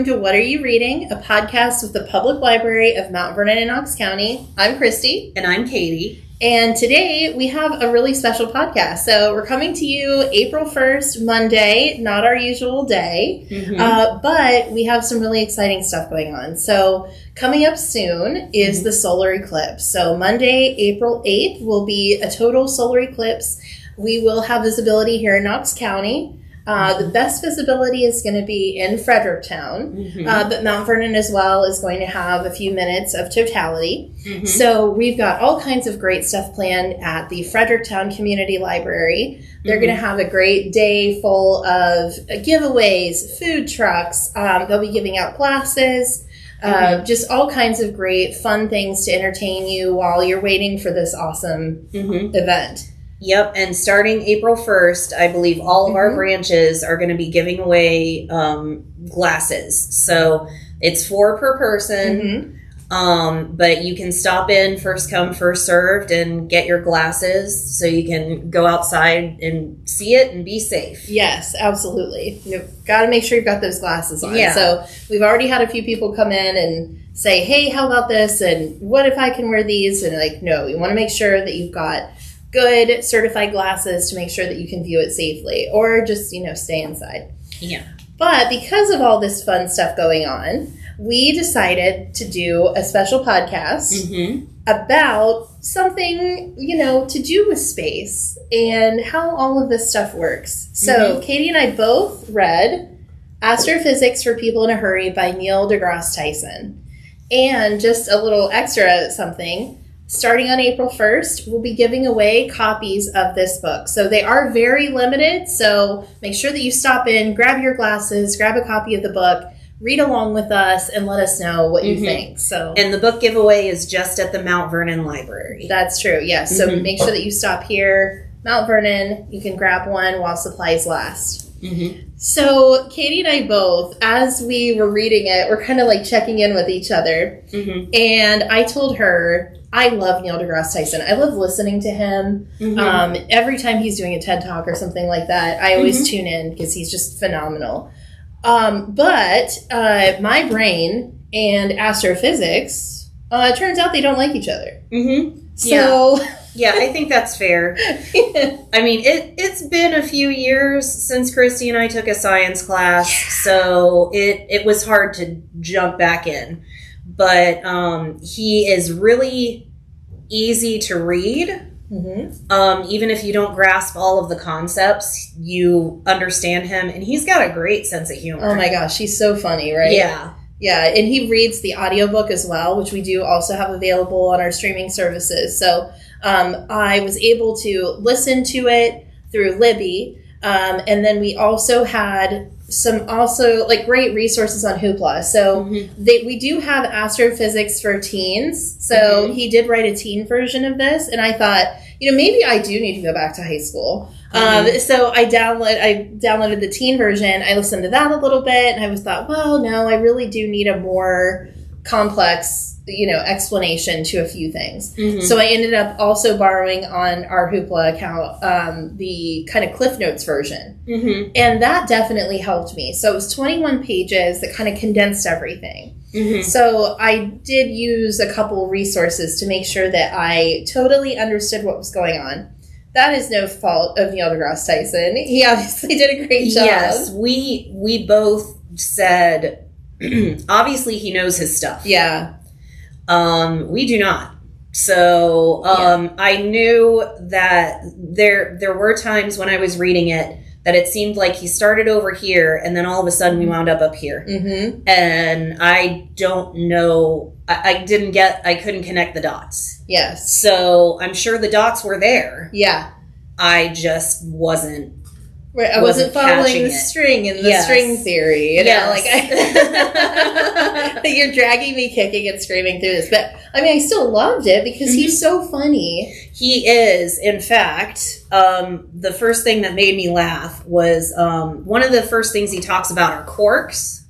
welcome to What Are You Reading? A podcast with the Public Library of Mount Vernon in Knox County. I'm Christy. And I'm Katie. And today we have a really special podcast. So we're coming to you April 1st, Monday, not our usual day, but we have some really exciting stuff going on. So coming up soon is the solar eclipse. So Monday, April 8th will be a total solar eclipse. We will have visibility here in Knox County. The best visibility is going to be in Fredericktown, but Mount Vernon as well is going to have a few minutes of totality. So we've got all kinds of great stuff planned at the Fredericktown Community Library. They're going to have a great day full of giveaways, food trucks. They'll be giving out glasses, just all kinds of great fun things to entertain you while you're waiting for this awesome event. Yep, and starting April 1st, I believe all of our branches are going to be giving away glasses. So it's 4 per person, but you can stop in first come, first served and get your glasses so you can go outside and see it and be safe. Yes, absolutely. You've got to make sure you've got those glasses on. Yeah. So we've already had a few people come in and say, hey, how about this? And what if I can wear these? And like, no, you want to make sure that you've got good certified glasses to make sure that you can view it safely, or just, stay inside. Yeah. But because of all this fun stuff going on, we decided to do a special podcast about something, to do with space and how all of this stuff works. So Katie and I both read Astrophysics for People in a Hurry by Neil deGrasse Tyson. And just a little extra something, starting on April 1st, we'll be giving away copies of this book. So they are very limited, so make sure that you stop in, grab your glasses, grab a copy of the book, read along with us, and let us know what you think. And the book giveaway is just at the Mount Vernon Library. That's true, yes. So make sure that you stop here, Mount Vernon. You can grab one while supplies last. So Katie and I both, as we were reading it, we're kind of like checking in with each other. And I told her, I love Neil deGrasse Tyson. I love listening to him. Every time he's doing a TED Talk or something like that, I always tune in because he's just phenomenal. But my brain and astrophysics, it turns out they don't like each other. So... Yeah, I think that's fair. I mean, it's been a few years since Christy and I took a science class, so it was hard to jump back in. But he is really easy to read. Even if you don't grasp all of the concepts, you understand him. And he's got a great sense of humor. Oh my gosh, he's so funny, right? Yeah. Yeah, and he reads the audiobook as well, which we do also have available on our streaming services. So I was able to listen to it through Libby. And then we also had some great resources on Hoopla. So we do have Astrophysics for teens. So he did write a teen version of this. And I thought, maybe I do need to go back to high school. So I downloaded the teen version. I listened to that a little bit. And I thought, well, no, I really do need a more complex explanation to a few things. So I ended up also borrowing on our Hoopla account the kind of Cliff Notes version. And that definitely helped me. So it was 21 pages that kind of condensed everything. So I did use a couple resources to make sure that I totally understood what was going on. That is no fault of Neil deGrasse Tyson. He obviously did a great job. Yes, we both said, obviously he knows his stuff. Yeah. We do not. So I knew that there were times when I was reading it that it seemed like he started over here and then all of a sudden we wound up here. And I don't know. I couldn't connect the dots. Yes. So I'm sure the dots were there. Yeah. I just wasn't. Right, I wasn't following the string in the string theory, you're dragging me kicking and screaming through this. But I mean, I still loved it because he's so funny. He is. In fact, the first thing that made me laugh was one of the first things he talks about are quarks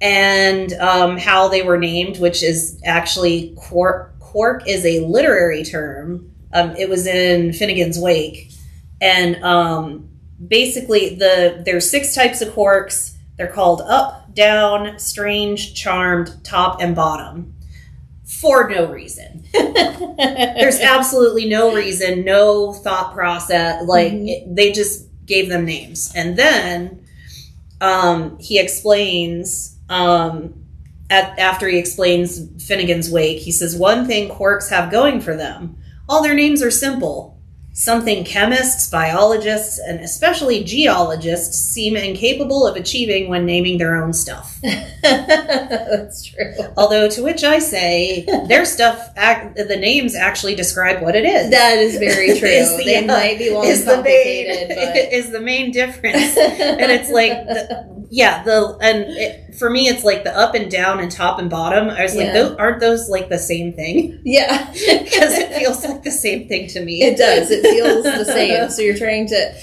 and how they were named, which is actually quark is a literary term. It was in Finnegan's Wake, and basically there's 6 types of quarks. They're called Up, Down, Strange, Charmed, Top, and Bottom. For no reason. There's absolutely no reason, no thought process. Like, they just gave them names. And then he explains, after he explains Finnegan's Wake, he says, one thing quarks have going for them. All their names are simple. Something chemists, biologists, and especially geologists seem incapable of achieving when naming their own stuff. That's true. Although, to which I say, their stuff, the names actually describe what it is. That is very true. They might be long complicated, but is the main difference. And it's like, for me, it's like the up and down and top and bottom. I was like, aren't those like the same thing? Yeah. Because it feels like the same thing to me. It does. It feels the same. So you're trying to,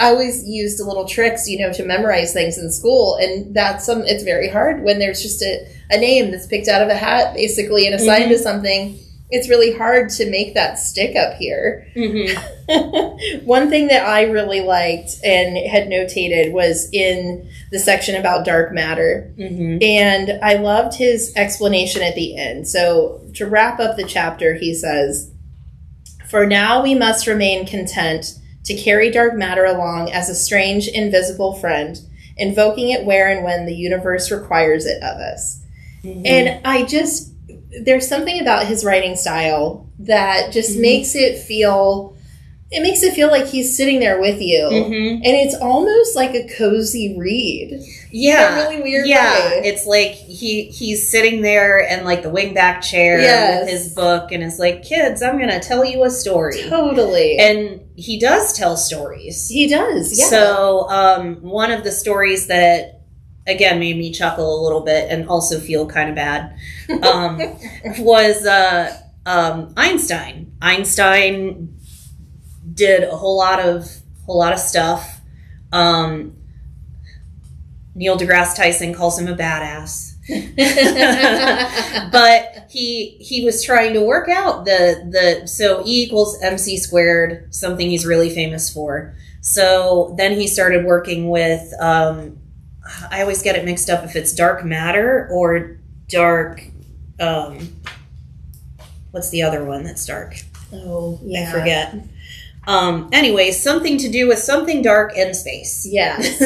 I always used little tricks, to memorize things in school. And it's very hard when there's just a name that's picked out of a hat, basically, and assigned to something. It's really hard to make that stick up here. One thing that I really liked and had notated was in the section about dark matter. And I loved his explanation at the end. So to wrap up the chapter, he says, for now we must remain content to carry dark matter along as a strange, invisible friend, invoking it where and when the universe requires it of us. And there's something about his writing style that just makes it feel like he's sitting there with you. And it's almost like a cozy read. Yeah. In a really weird way. way. It's like he's sitting there in like the wingback chair with his book and is like, kids, I'm going to tell you a story. Totally. And he does tell stories. He does, yeah. So one of the stories that, again, made me chuckle a little bit and also feel kind of bad, was Einstein. Einstein did a whole lot of stuff. Neil deGrasse Tyson calls him a badass. But he was trying to work out so E equals MC squared, something he's really famous for. So then he started working with, I always get it mixed up if it's dark matter or dark, what's the other one that's dark? Oh, yeah. I forget. Anyway, something to do with something dark in space. Yes.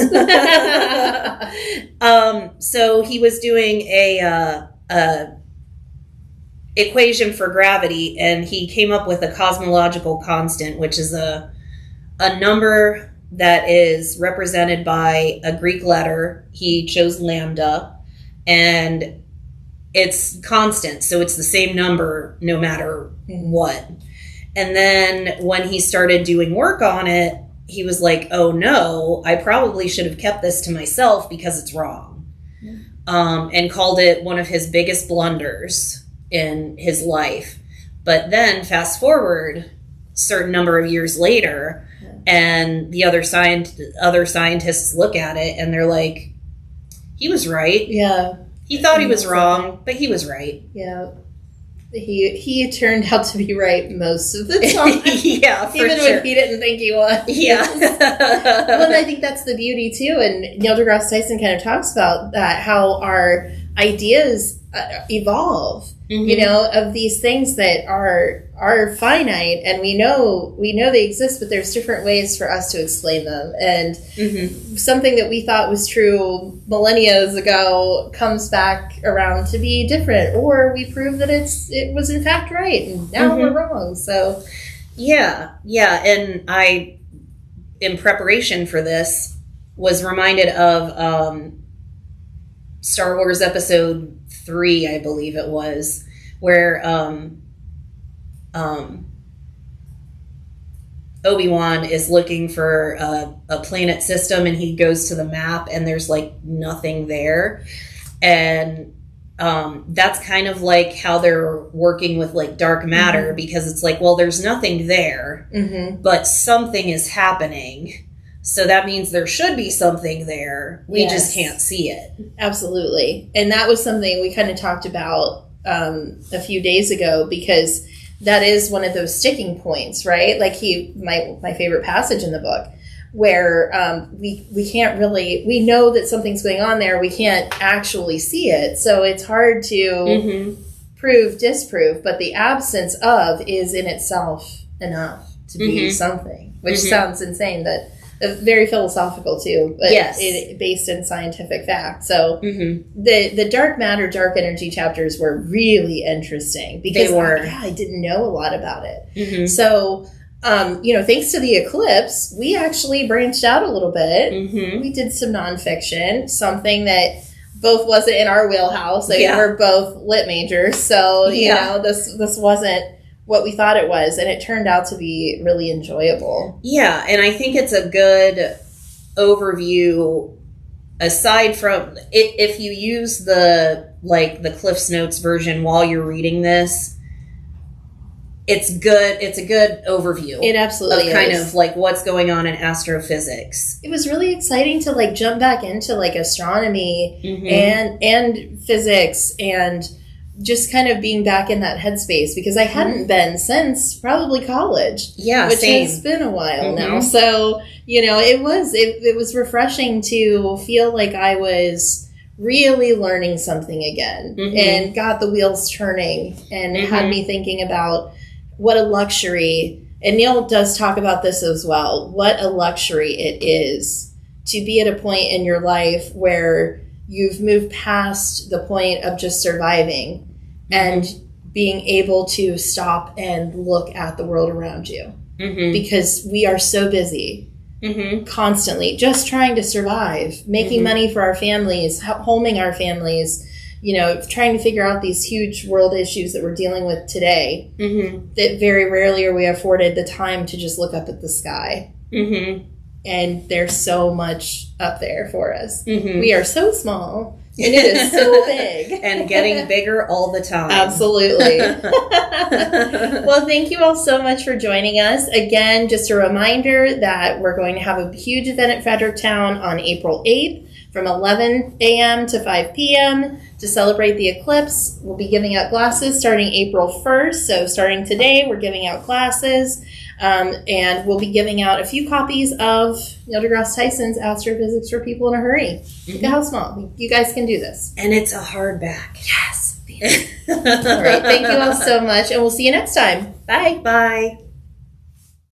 So he was doing a equation for gravity, and he came up with a cosmological constant, which is a number that is represented by a Greek letter. He chose lambda, and it's constant, so it's the same number no matter what. And then when he started doing work on it, he was like, oh no, I probably should have kept this to myself because it's wrong. And called it one of his biggest blunders in his life. But then fast forward a certain number of years later, and the other scientists look at it and they're like, he was right. Yeah. He thought he was wrong, but he was right. Yeah. He turned out to be right most of the time. Yeah, for even sure. when he didn't think he was. Yeah. Well, and I think that's the beauty too. And Neil deGrasse Tyson kind of talks about that, how our ideas evolve. Of these things that are finite, and we know they exist, but there's different ways for us to explain them. And something that we thought was true millennia ago comes back around to be different, or we prove that it was in fact right, and now we're wrong. So yeah, and I, in preparation for this, was reminded of Star Wars Episode 3, I believe it was, where Obi-Wan is looking for a planet system, and he goes to the map and there's like nothing there. And that's kind of like how they're working with like dark matter, because it's like, well, there's nothing there, but something is happening. So that means there should be something there. We just can't see it. Absolutely. And that was something we kind of talked about a few days ago, because that is one of those sticking points, right? Like my favorite passage in the book, where we can't really, we know that something's going on there, we can't actually see it, so it's hard to prove, disprove, but the absence of is in itself enough to be something, which sounds insane, but very philosophical too, but based in scientific fact. So the dark matter, dark energy chapters were really interesting because I didn't know a lot about it. So thanks to the eclipse, we actually branched out a little bit. We did some nonfiction, something that both wasn't in our wheelhouse. We're both lit majors, so you know this wasn't what we thought it was, and it turned out to be really enjoyable. Yeah, and I think it's a good overview. Aside from if you use the Cliff's Notes version while you're reading this, it's good. It's a good overview. It absolutely of kind of like what's going on in astrophysics. It was really exciting to like jump back into like astronomy and physics and just kind of being back in that headspace because I hadn't been since probably college. Yeah, which has been a while now. So, it was refreshing to feel like I was really learning something again and got the wheels turning and had me thinking about what a luxury, and Neil does talk about this as well, what a luxury it is to be at a point in your life where you've moved past the point of just surviving and being able to stop and look at the world around you. Because we are so busy constantly just trying to survive, making money for our families, homing our families, trying to figure out these huge world issues that we're dealing with today that very rarely are we afforded the time to just look up at the sky. And there's so much up there for us. We are so small, and it is so big. And getting bigger all the time. Absolutely. Well, thank you all so much for joining us. Again, just a reminder that we're going to have a huge event at Fredericktown on April 8th from 11 a.m. to 5 p.m. to celebrate the eclipse. We'll be giving out glasses starting April 1st. So starting today, we're giving out glasses. And we'll be giving out a few copies of Neil deGrasse Tyson's Astrophysics for People in a Hurry. Look at how small. You guys can do this. And it's a hardback. Yes. All right. Thank you all so much. And we'll see you next time. Bye. Bye.